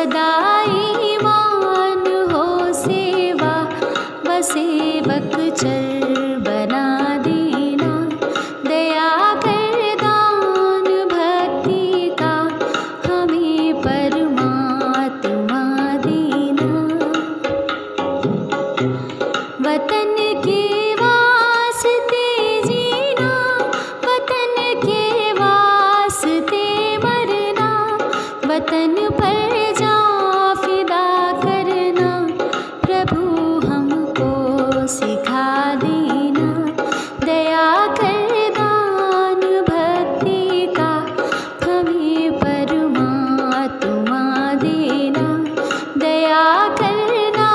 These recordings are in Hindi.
सदा ईमान हो सेवा व सेवक चर बना देना। दया कर दान भक्ति का हमें परमात्मा देना। वतन के वास्ते जीना, वतन के वास्ते मरना, वतन पर जा फिदा करना, प्रभु हमको सिखा देना। दया कर दान भक्ति का हमें परमात्मा देना। दया करना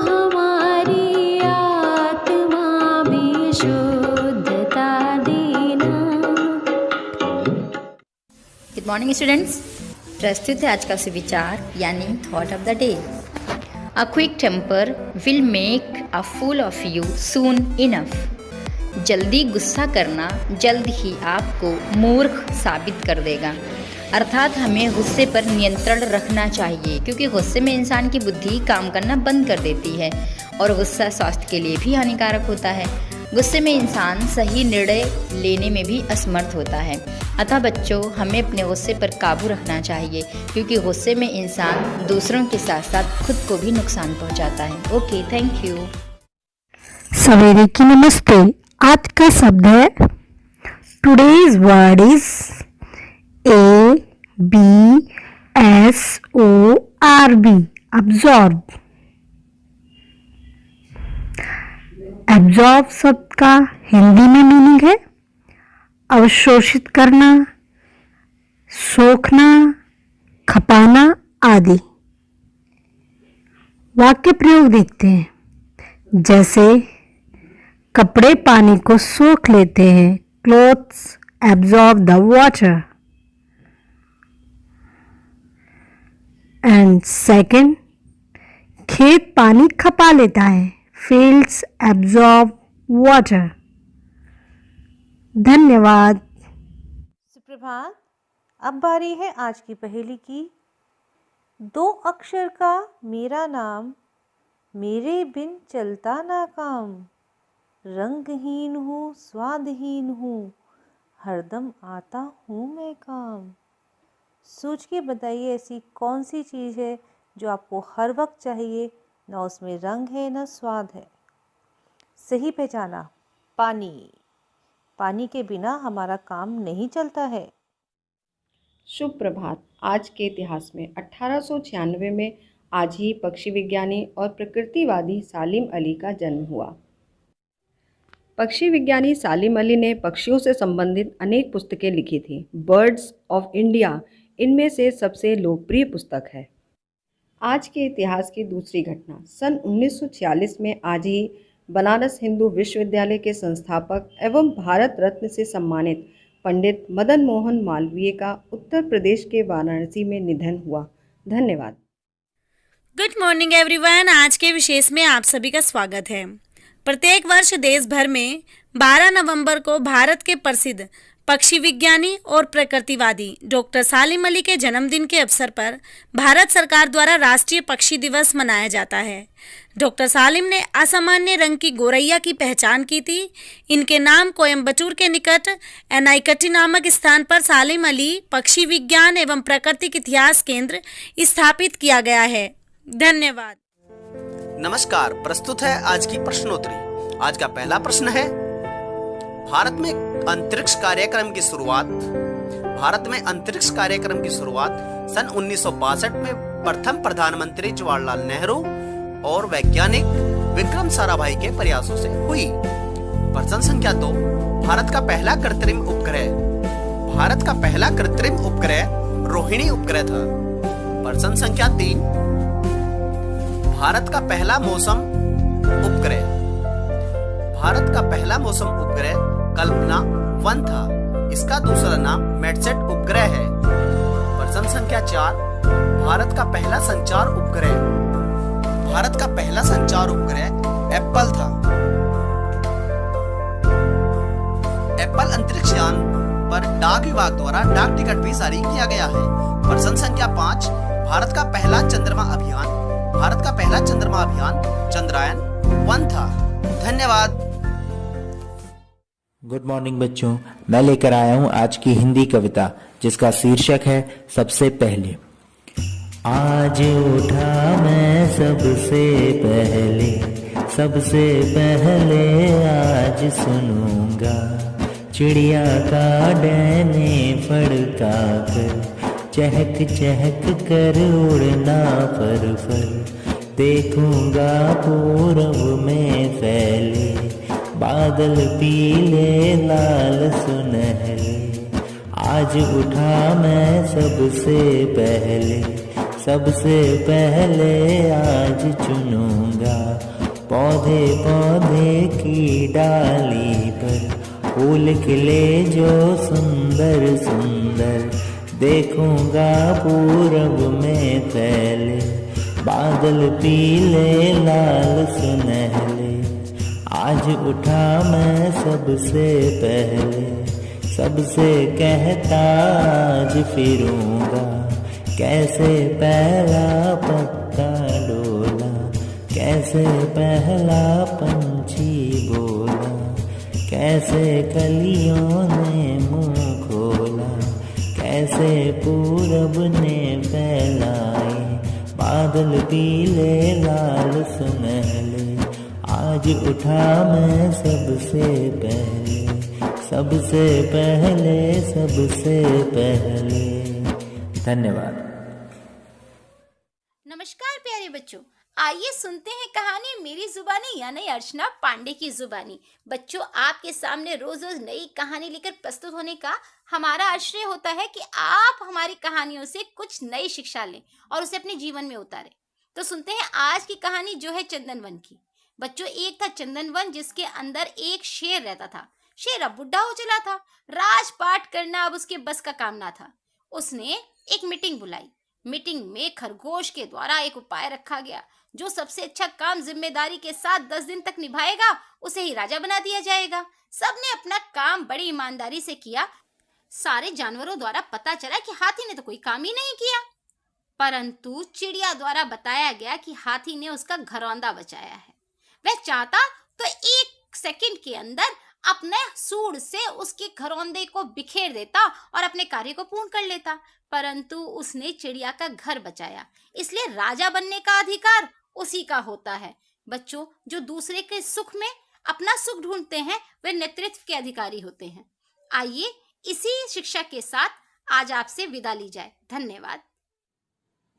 हमारी आत्मा में शुद्धता देना। Good morning students. प्रस्तुत है आज का सुविचार यानी thought of the day. A quick temper will make a fool of you soon enough. जल्दी गुस्सा करना जल्द ही आपको मूर्ख साबित कर देगा। अर्थात हमें गुस्से पर नियंत्रण रखना चाहिए, क्योंकि गुस्से में इंसान की बुद्धि काम करना बंद कर देती है और गुस्सा स्वास्थ्य के लिए भी हानिकारक होता है। गुस्से में इंसान सही निर्णय लेने में भी असमर्थ होता है। अतः बच्चों, हमें अपने गुस्से पर काबू रखना चाहिए, क्योंकि गुस्से में इंसान दूसरों के साथ साथ खुद को भी नुकसान पहुंचाता है। Okay, thank you. सवेरे की नमस्ते। आज का शब्द है today's word is ABSORB, absorb. Absorb शब्द का हिंदी में मीनिंग है अवशोषित करना, सोखना, खपाना आदि। वाक्य प्रयोग देखते हैं। जैसे कपड़े पानी को सोख लेते हैं, clothes absorb the water. And second, खेत पानी खपा लेता है, फील्ड्स एब्जॉर्ब वाटर। धन्यवाद। सुप्रभात। अब बारी है आज की पहेली की। 2 अक्षर का मेरा नाम, मेरे बिन चलता ना काम। रंगहीन हूँ, स्वादहीन हूँ, हरदम आता हूँ मैं काम। सोच के बताइए ऐसी कौन सी चीज़ है जो आपको हर वक्त चाहिए, ना उसमें रंग है ना स्वाद है। सही पहचाना, पानी। पानी के बिना हमारा काम नहीं चलता है। शुभ प्रभात। आज के इतिहास में 1896 में आज ही पक्षी विज्ञानी और प्रकृतिवादी सालिम अली का जन्म हुआ। पक्षी विज्ञानी सालिम अली ने पक्षियों से संबंधित अनेक पुस्तकें लिखी थी। बर्ड्स ऑफ इंडिया इनमें से सबसे लोकप्रिय पुस्तक है। आज के इतिहास की दूसरी घटना, सन 1946 में आज ही बनारस हिंदू विश्वविद्यालय के संस्थापक एवं भारत रत्न से सम्मानित पंडित मदन मोहन मालवीय का उत्तर प्रदेश के वाराणसी में निधन हुआ। धन्यवाद। Good morning everyone. आज के विशेष में आप सभी का स्वागत है। प्रत्येक वर्ष देश भर में 12 नवंबर को भारत के प्रसिद्ध पक्षी विज्ञानी और प्रकृतिवादी डॉक्टर सालिम अली के जन्मदिन के अवसर पर भारत सरकार द्वारा राष्ट्रीय पक्षी दिवस मनाया जाता है। डॉक्टर सालिम ने असामान्य रंग की गोरैया की पहचान की थी। इनके नाम कोयम्बटूर के निकट एनाइकटी नामक स्थान पर सालिम अली पक्षी विज्ञान एवं प्राकृतिक इतिहास केंद्र स्थापित किया गया है। धन्यवाद। नमस्कार। प्रस्तुत है आज की प्रश्नोत्तरी। आज का पहला प्रश्न है, भारत में अंतरिक्ष कार्यक्रम की शुरुआत सन 1962 में प्रथम प्रधानमंत्री जवाहरलाल नेहरू और वैज्ञानिक विक्रम साराभाई के प्रयासों से हुई। प्रश्न संख्या 2, भारत का पहला कृत्रिम उपग्रह रोहिणी उपग्रह था। प्रश्न संख्या 3, भारत का पहला मौसम उपग्रह कल्पना 1 था। इसका दूसरा नाम मेटसेट उपग्रह है। प्रश्न संख्या 4, भारत का पहला संचार उपग्रह एप्पल था। एप्पल अंतरिक्ष यान पर डाक विभाग द्वारा डाक टिकट भी जारी किया गया है। प्रश्न संख्या 5, भारत का पहला पहला चंद्रमा अभियान, भारत का पहला चंद्रमा अभियान चंद्रयान-1 था। धन्यवाद। गुड मॉर्निंग बच्चों, मैं लेकर आया हूँ आज की हिंदी कविता जिसका शीर्षक है सबसे पहले। आज उठा मैं सबसे पहले आज सुनूंगा चिड़िया का डैने फड़का कर, चहक चहक कर उड़ना फर फर। देखूंगा पूरब में फैले बादल पीले लाल सुनहरे। आज उठा मैं सबसे पहले आज चुनूंगा पौधे पौधे की डाली पर फूल खिले जो सुंदर सुंदर। देखूंगा पूरब में फैले बादल पीले लाल सुनहरे। आज उठा मैं सबसे कहता आज फिरूंगा। कैसे पहला पत्ता डोला, कैसे पहला पंछी बोला, कैसे कलियों ने मुंह खोला, कैसे पूरब ने फैलाए बादल पीले लाल सुनहले। आज उठा मैं सबसे पहले। धन्यवाद। नमस्कार प्यारे बच्चों, आइए सुनते हैं कहानी मेरी जुबानी यानी अर्चना पांडे की जुबानी। बच्चों, आपके सामने रोज रोज नई कहानी लेकर प्रस्तुत होने का हमारा आश्रय होता है कि आप हमारी कहानियों से कुछ नई शिक्षा लें और उसे अपने जीवन में उतारें। तो सुनते हैं आज की कहानी जो है चंदनवन की। बच्चों, एक था चंदनवन जिसके अंदर एक शेर रहता था। शेर अब बुढ़ा हो चला था, राजपाट करना अब उसके बस का काम ना था। उसने एक मीटिंग बुलाई। मीटिंग में खरगोश के द्वारा एक उपाय रखा गया। जो सबसे अच्छा काम जिम्मेदारी के साथ 10 दिन तक निभाएगा उसे ही राजा बना दिया जाएगा। सबने अपना काम बड़ी ईमानदारी से किया। सारे जानवरों द्वारा पता चला कि हाथी ने तो कोई काम ही नहीं किया, परंतु चिड़िया द्वारा बताया गया कि हाथी ने उसका घरौंदा बचाया है। वह चाहता तो 1 सेकंड के अंदर अपने सूंड से उसके घरौंदे को बिखेर देता और अपने कार्य को पूर्ण कर लेता, परंतु उसने चिड़िया का घर बचाया। इसलिए राजा बनने का अधिकार उसी का होता है। बच्चों, जो दूसरे के सुख में अपना सुख ढूंढते हैं वे नेतृत्व के अधिकारी होते हैं। आइए इसी शिक्षा के साथ आज आपसे विदा ली जाए। धन्यवाद।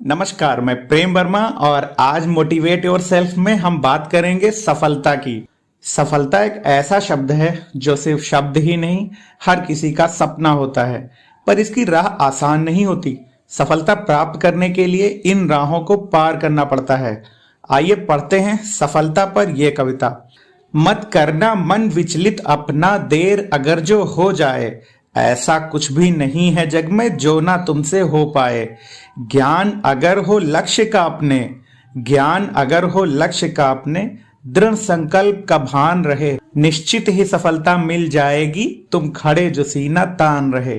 नमस्कार, मैं प्रेम वर्मा और आज मोटिवेट योरसेल्फ में हम बात करेंगे सफलता की। सफलता एक ऐसा शब्द है जो सिर्फ शब्द ही नहीं, हर किसी का सपना होता है, पर इसकी राह आसान नहीं होती। सफलता प्राप्त करने के लिए इन राहों को पार करना पड़ता है। आइए पढ़ते हैं सफलता पर यह कविता। मत करना मन विचलित अपना, देर अगर जो हो जाए, ऐसा कुछ भी नहीं है जग में जो ना तुमसे हो पाए। ज्ञान अगर हो लक्ष्य का अपने, दृढ़ संकल्प का भान रहे, निश्चित ही सफलता मिल जाएगी, तुम खड़े जो सीना तान रहे।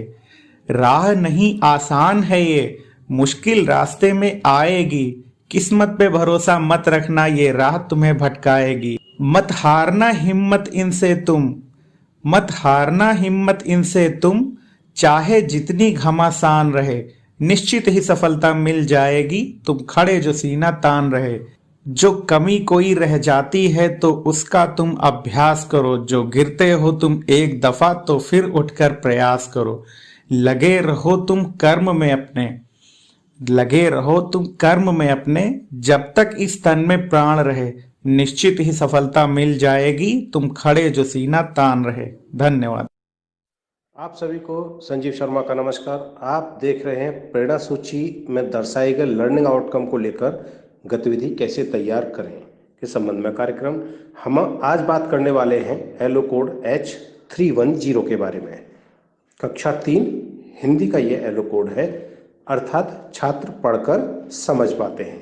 राह नहीं आसान है ये, मुश्किल रास्ते में आएगी, किस्मत पे भरोसा मत रखना, ये राह तुम्हें भटकाएगी। मत हारना हिम्मत इनसे तुम, चाहे जितनी घमासान रहे, निश्चित ही सफलता मिल जाएगी, तुम खड़े जो सीना तान रहे। जो कमी कोई रह जाती है तो उसका तुम अभ्यास करो, जो गिरते हो तुम एक दफा तो फिर उठकर प्रयास करो। लगे रहो तुम कर्म में अपने, जब तक इस तन में प्राण रहे, निश्चित ही सफलता मिल जाएगी, तुम खड़े जो सीना तान रहे। धन्यवाद। आप सभी को संजीव शर्मा का नमस्कार। आप देख रहे हैं प्रेरणा सूची में दर्शाए गए लर्निंग आउटकम को लेकर गतिविधि कैसे तैयार करें के संबंध में कार्यक्रम। हम आज बात करने वाले हैं एलो कोड H310 के बारे में। कक्षा 3 हिंदी का ये एलो कोड है, अर्थात छात्र पढ़कर समझ पाते हैं,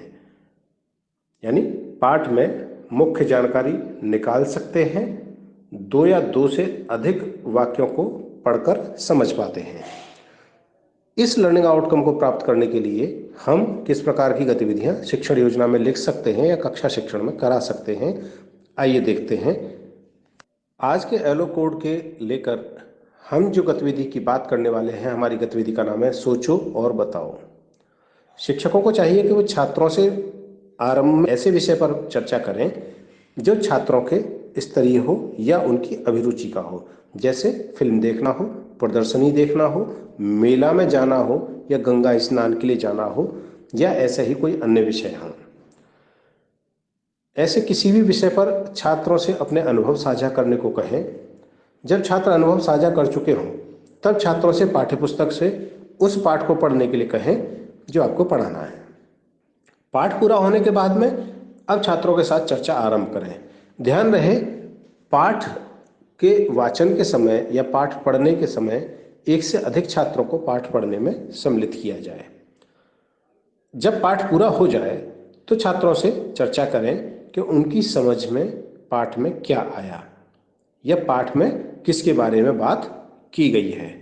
यानी पाठ में मुख्य जानकारी निकाल सकते हैं, 2 या 2 से अधिक वाक्यों को पढ़कर समझ पाते हैं। इस लर्निंग आउटकम को प्राप्त करने के लिए हम किस प्रकार की गतिविधियां शिक्षण योजना में लिख सकते हैं या कक्षा शिक्षण में करा सकते हैं, आइए देखते हैं। आज के एलो कोड के लेकर हम जो गतिविधि की बात करने वाले हैं, हमारी गतिविधि का नाम है सोचो और बताओ। शिक्षकों को चाहिए कि वो छात्रों से आरंभ में ऐसे विषय पर चर्चा करें जो छात्रों के स्तरीय हो या उनकी अभिरुचि का हो, जैसे फिल्म देखना हो, प्रदर्शनी देखना हो, मेला में जाना हो या गंगा स्नान के लिए जाना हो या ऐसे ही कोई अन्य विषय हो। ऐसे किसी भी विषय पर छात्रों से अपने अनुभव साझा करने को कहें। जब छात्र अनुभव साझा कर चुके हों तब छात्रों से पाठ्यपुस्तक से उस पाठ को पढ़ने के लिए कहें जो आपको पढ़ाना है। पाठ पूरा होने के बाद में अब छात्रों के साथ चर्चा आरंभ करें। ध्यान रहे, पाठ के वाचन के समय या पाठ पढ़ने के समय एक से अधिक छात्रों को पाठ पढ़ने में सम्मिलित किया जाए। जब पाठ पूरा हो जाए तो छात्रों से चर्चा करें कि उनकी समझ में पाठ में क्या आया या पाठ में किसके बारे में बात की गई है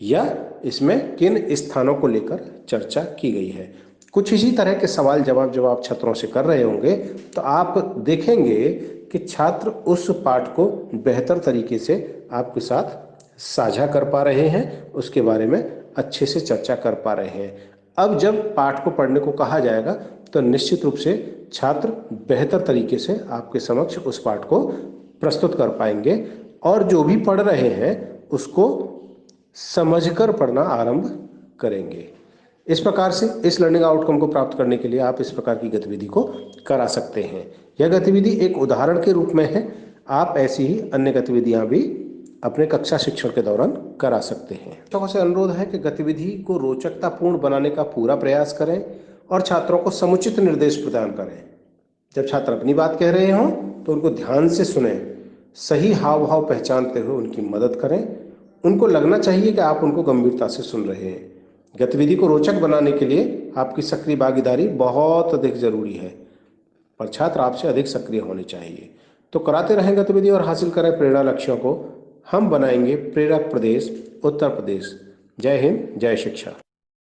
या इसमें किन स्थानों को लेकर चर्चा की गई है। कुछ इसी तरह के सवाल जवाब जब आप छात्रों से कर रहे होंगे तो आप देखेंगे कि छात्र उस पाठ को बेहतर तरीके से आपके साथ साझा कर पा रहे हैं, उसके बारे में अच्छे से चर्चा कर पा रहे हैं। अब जब पाठ को पढ़ने को कहा जाएगा तो निश्चित रूप से छात्र बेहतर तरीके से आपके समक्ष उस पाठ को प्रस्तुत कर पाएंगे और जो भी पढ़ रहे हैं उसको समझकर पढ़ना आरंभ करेंगे। इस प्रकार से इस लर्निंग आउटकम को प्राप्त करने के लिए आप इस प्रकार की गतिविधि को करा सकते हैं। यह गतिविधि एक उदाहरण के रूप में है, आप ऐसी ही अन्य गतिविधियां भी अपने कक्षा शिक्षण के दौरान करा सकते हैं। शिक्षकों से अनुरोध है कि गतिविधि को रोचकतापूर्ण बनाने का पूरा प्रयास करें और छात्रों को समुचित निर्देश प्रदान करें। जब छात्र अपनी बात कह रहे हों तो उनको ध्यान से सुने, सही हाव भाव पहचानते हुए उनकी मदद करें। उनको लगना चाहिए कि आप उनको गंभीरता से सुन रहे हैं। गतिविधि को रोचक बनाने के लिए आपकी सक्रिय भागीदारी बहुत अधिक जरूरी है, पर छात्र आपसे अधिक सक्रिय होने चाहिए। तो कराते रहें गतिविधि और हासिल करें प्रेरणा लक्ष्यों को। हम बनाएंगे प्रेरक प्रदेश उत्तर प्रदेश। जय हिंद, जय शिक्षा।